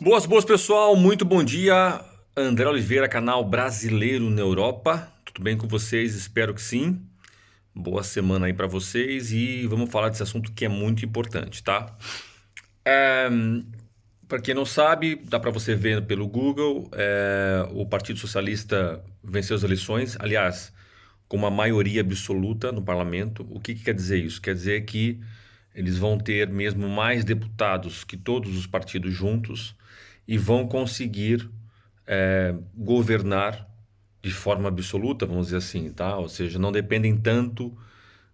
Boas, pessoal, muito bom dia. André Oliveira, canal Brasileiro na Europa. Tudo bem com vocês? Espero que sim. Boa semana aí para vocês e vamos falar desse assunto que é muito importante, tá? Para quem não sabe, dá para você ver pelo Google, o Partido Socialista venceu as eleições, aliás, com uma maioria absoluta no parlamento. O que quer dizer isso? Quer dizer que eles vão ter mesmo mais deputados que todos os partidos juntos e vão conseguir governar de forma absoluta, vamos dizer assim, tá? Ou seja, não dependem tanto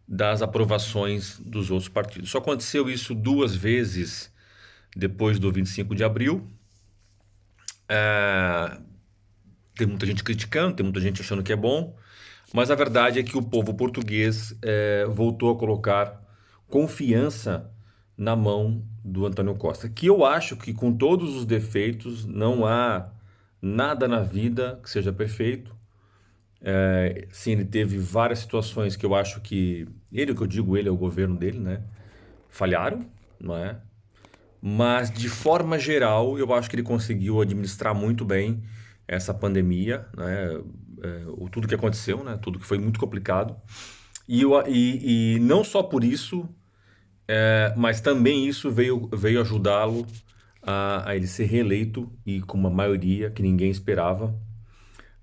das aprovações dos outros partidos. Só aconteceu isso duas vezes depois do 25 de abril. Tem muita gente criticando, tem muita gente achando que é bom, mas a verdade é que o povo português voltou a colocar confiança na mão do Antônio Costa, que eu acho que com todos os defeitos não há nada na vida que seja perfeito. Sim, ele teve várias situações que eu acho que ele, o que eu digo, ele é o governo dele, né? Falharam, não é? Mas de forma geral, eu acho que ele conseguiu administrar muito bem essa pandemia, né? Tudo que aconteceu, né? Tudo que foi muito complicado. E não só por isso, mas também isso veio ajudá-lo a ele ser reeleito e com uma maioria que ninguém esperava.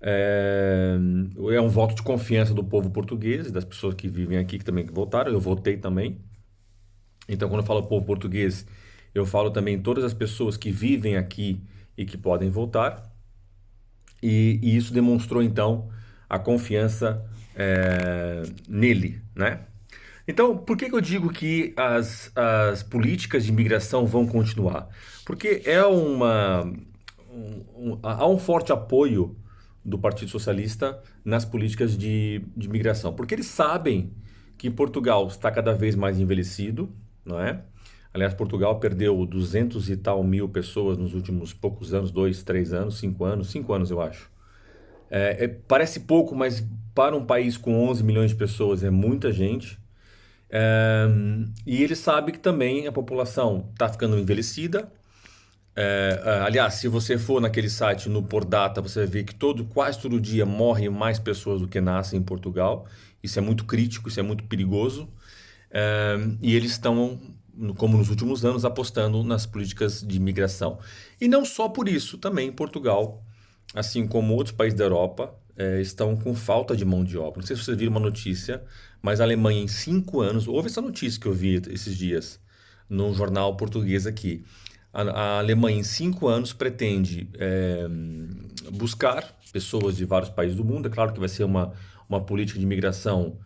É, é um voto de confiança do povo português, das pessoas que vivem aqui, que também votaram. Eu votei também. Então, quando eu falo povo português, eu falo também todas as pessoas que vivem aqui e que podem votar. E isso demonstrou, então, a confiança nele, né? Então, por que eu digo que as políticas de imigração vão continuar? Porque há um forte apoio do Partido Socialista nas políticas de imigração, porque eles sabem que Portugal está cada vez mais envelhecido, não é? Aliás, Portugal perdeu 200 e tal mil pessoas nos últimos poucos anos, 2, 3 anos, 5 anos eu acho. Parece pouco, mas para um país com 11 milhões de pessoas é muita gente. E ele sabe que também a população está ficando envelhecida. Aliás, se você for naquele site no Por Data, você vai ver que quase todo dia morrem mais pessoas do que nascem em Portugal. Isso é muito crítico, isso é muito perigoso. E eles estão, como nos últimos anos, apostando nas políticas de imigração. E não só por isso, também Portugal, assim como outros países da Europa, estão com falta de mão de obra. Não sei se vocês viram uma notícia, mas a Alemanha em 5 anos, houve essa notícia que eu vi esses dias num jornal português aqui. A Alemanha em 5 anos pretende buscar pessoas de vários países do mundo. É claro que vai ser uma política de imigração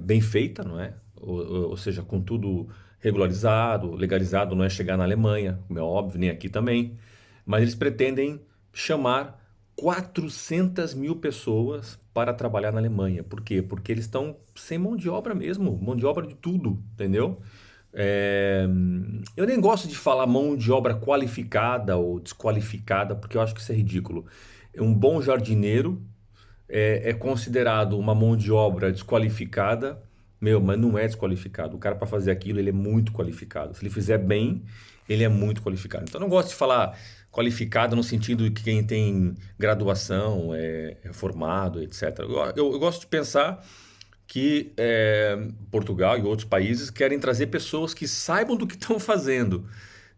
bem feita, não é? Ou seja, com tudo regularizado, legalizado, não é chegar na Alemanha, como é óbvio, nem aqui também. Mas eles pretendem chamar 400 mil pessoas para trabalhar na Alemanha. Por quê? Porque eles estão sem mão de obra mesmo, mão de obra de tudo, entendeu? É, eu nem gosto de falar mão de obra qualificada ou desqualificada, porque eu acho que isso é ridículo. Um bom jardineiro é considerado uma mão de obra desqualificada, meu, mas não é desqualificado. O cara para fazer aquilo, ele é muito qualificado. Se ele fizer bem, ele é muito qualificado. Então eu não gosto de falar qualificado no sentido de que quem tem graduação, é formado, etc. Eu gosto de pensar que Portugal e outros países querem trazer pessoas que saibam do que estão fazendo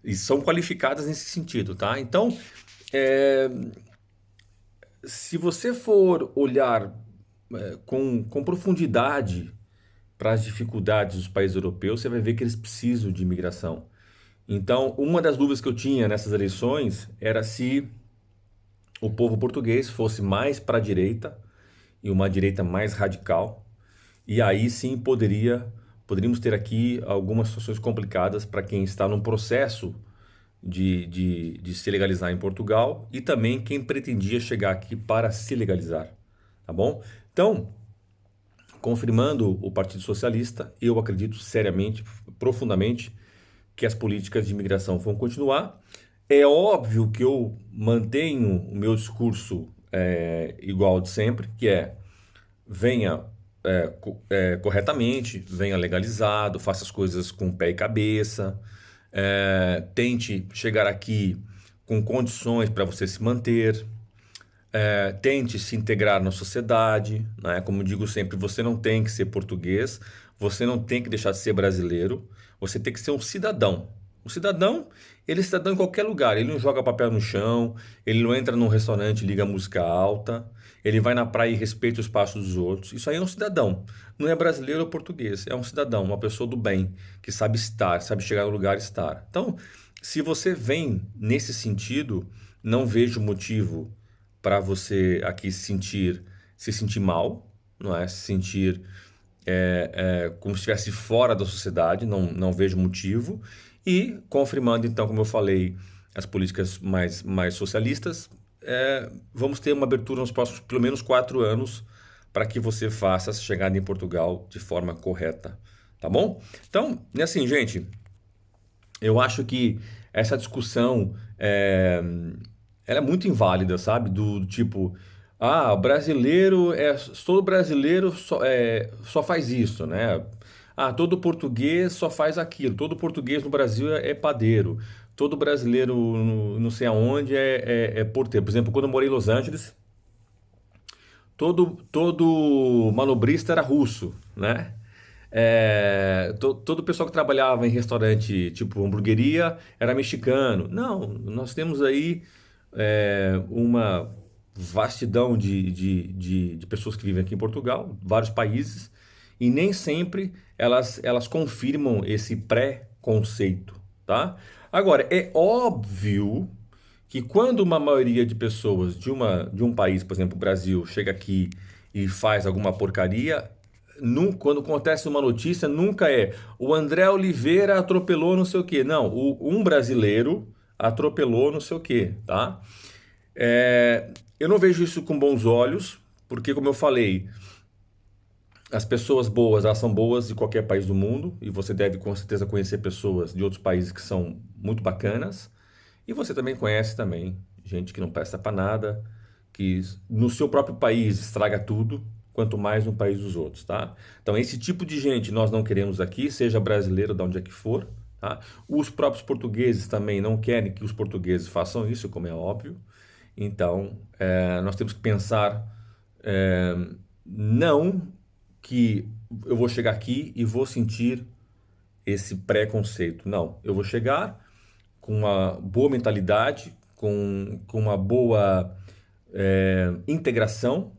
e são qualificadas nesse sentido, tá? Então, é, se você for olhar com profundidade para as dificuldades dos países europeus, você vai ver que eles precisam de imigração. Então, uma das dúvidas que eu tinha nessas eleições era se o povo português fosse mais para a direita e uma direita mais radical. E aí sim poderíamos ter aqui algumas situações complicadas para quem está num processo de se legalizar em Portugal e também quem pretendia chegar aqui para se legalizar, tá bom? Então, confirmando o Partido Socialista, eu acredito seriamente, profundamente, que as políticas de imigração vão continuar. É óbvio que eu mantenho o meu discurso igual de sempre, que é venha corretamente, venha legalizado, faça as coisas com pé e cabeça, tente chegar aqui com condições para você se manter. Tente se integrar na sociedade, né? Como digo sempre, você não tem que ser português, você não tem que deixar de ser brasileiro, você tem que ser um cidadão. O cidadão, ele é cidadão em qualquer lugar, ele não joga papel no chão, ele não entra num restaurante e liga música alta, ele vai na praia e respeita o espaço dos outros. Isso aí é um cidadão. Não é brasileiro ou português, é um cidadão, uma pessoa do bem, que sabe estar, sabe chegar no lugar e estar. Então, se você vem nesse sentido, não vejo motivo para você aqui se sentir mal, não é? Se sentir como se estivesse fora da sociedade, não vejo motivo. E confirmando, então, como eu falei, as políticas mais socialistas, vamos ter uma abertura nos próximos pelo menos 4 anos para que você faça essa chegada em Portugal de forma correta, tá bom? Então, assim, gente, eu acho que essa discussão ela é muito inválida, sabe? Do tipo, brasileiro todo brasileiro só faz isso, né? Todo português só faz aquilo. Todo português no Brasil é padeiro. Todo brasileiro não sei aonde é porteiro. Por exemplo, quando eu morei em Los Angeles, todo manobrista era russo, né? Todo o pessoal que trabalhava em restaurante, tipo hamburgueria, era mexicano. Não, nós temos aí uma vastidão de pessoas que vivem aqui em Portugal, vários países, e nem sempre elas confirmam esse pré-conceito, tá? Agora, é óbvio que quando uma maioria de pessoas de um país, por exemplo, o Brasil, chega aqui e faz alguma porcaria, quando acontece uma notícia, nunca é o André Oliveira atropelou não sei o quê. Não, um brasileiro atropelou não sei o quê, tá? Eu não vejo isso com bons olhos, porque, como eu falei, as pessoas boas, elas são boas de qualquer país do mundo, e você deve com certeza conhecer pessoas de outros países que são muito bacanas, e você também conhece também gente que não presta para nada, que no seu próprio país estraga tudo, quanto mais no país dos outros, tá? Então, esse tipo de gente nós não queremos aqui, seja brasileiro, de onde é que for, tá? Os próprios portugueses também não querem que os portugueses façam isso, como é óbvio. Então, nós temos que pensar, não que eu vou chegar aqui e vou sentir esse preconceito. Não, eu vou chegar com uma boa mentalidade, com uma boa integração,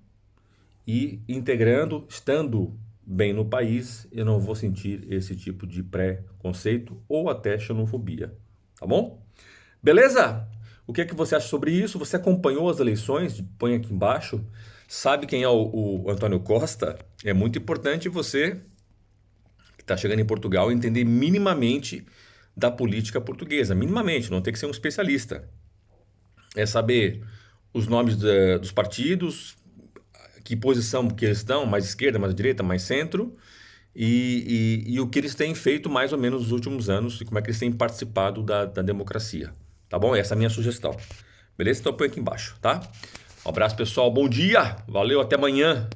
e integrando, estando bem no país, eu não vou sentir esse tipo de preconceito ou até xenofobia, tá bom? Beleza? O que é que você acha sobre isso? Você acompanhou as eleições? Põe aqui embaixo. Sabe quem é o Antônio Costa? É muito importante você, que está chegando em Portugal, entender minimamente da política portuguesa. Minimamente, não tem que ser um especialista. É saber os nomes dos partidos, que posição que eles estão, mais esquerda, mais direita, mais centro, e o que eles têm feito mais ou menos nos últimos anos e como é que eles têm participado da democracia. Tá bom? Essa é a minha sugestão. Beleza? Então põe aqui embaixo, tá? Um abraço, pessoal. Bom dia! Valeu, até amanhã!